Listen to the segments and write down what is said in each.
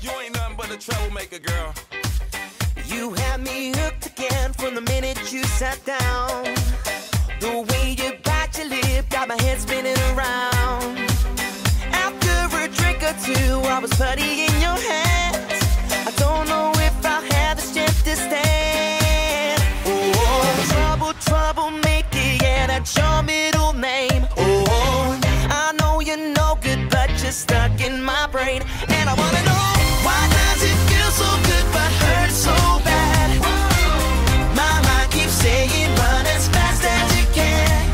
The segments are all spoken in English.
You ain't nothing but a troublemaker, girl. You had me hooked again from the minute you sat down. The way you bite your lip got my head spinning around. After a drink or two, I was putty in your hands. I don't know if I'll have the strength to stand. Oh, trouble, troublemaker, yeah, that's your middle name. Oh, I know you're no good, but you're stuck in my brain. And I wanna know, why does it feel so good but hurt so bad? My mind keeps saying run as fast as you can.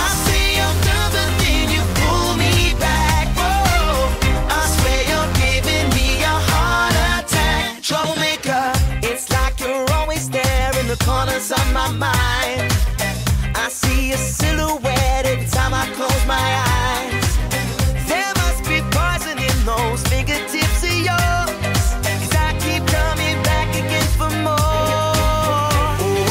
I say I'm done, but then you pull me back. Whoa, I swear you're giving me a heart attack. Troublemaker, it's like you're always there in the corners of my mind. I see a silhouette every time I close my eyes. There must be poison in those fingertips of yours, 'cause I keep coming back again for more.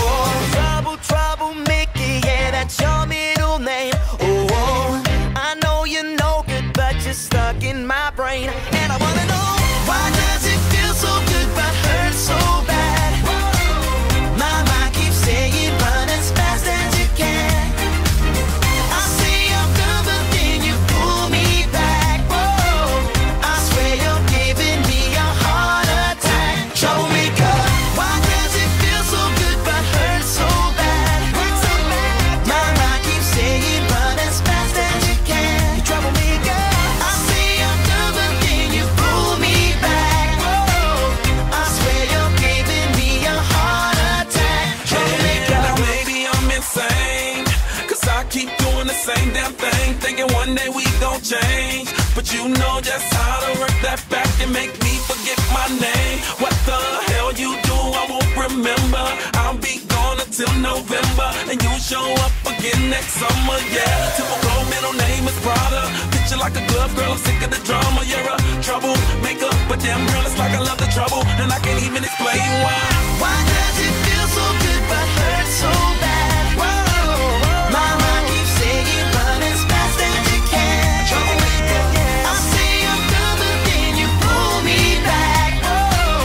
Oh, trouble, troublemaker, yeah, that's your middle name. Oh, I know you're no good, but you're stuck in my brain. And I wanna know, why does it feel so good but hurt so bad? My mind keeps saying run as fast as you can. I say I'm done, but then you pull me back. Whoa, I swear you're giving me a heart attack. Troublemaker, why does it feel so good but hurt so bad? My mind keeps saying run as fast as you can. You troublemaker, I say I'm done, but then you pull me back. Whoa, I swear you're giving me a heart attack. Troublemaker. Now maybe I'm insane, 'cause I keep doing the same damn thing, thinking one day we gon' change. But you know just how to work that back and make me forget my name. What the hell you do, I won't remember. I'll be gone until November, and you show up again next summer, yeah. Typical middle name is Prada. Picture like a glove, girl, I'm sick of the drama. You're a troublemaker, but damn girl, it's like I love the trouble, and I can't even explain why. Why does it feel so good but hurt so bad? Whoa, my mind keeps saying run as fast as you can. I say I'm done, but then you pull me back. Whoa,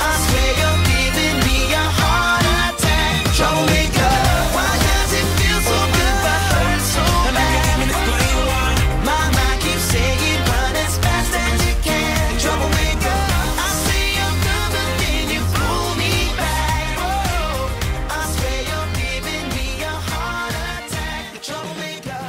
I swear you're giving me a heart attack. Troublemaker, why does it feel so good but hurt so And I can't even bad? explain why. My mind keeps saying run as fast as you can. Troublemaker, I say I'm done, but then you pull me back. Whoa, I swear you're giving me a heart attack. Troublemaker.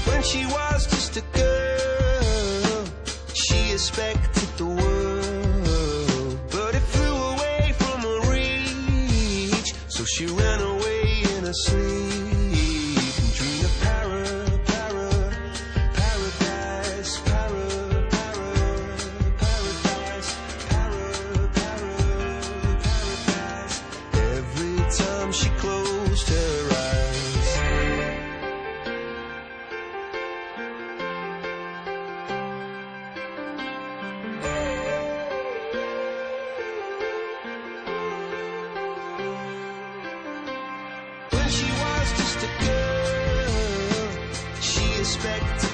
When she was just a girl, she expected the world, but it flew away from her reach. So she ran away in her sleep and dreamed of paradise, paradise. Every time she closed her eyes, when she was just a girl, she expected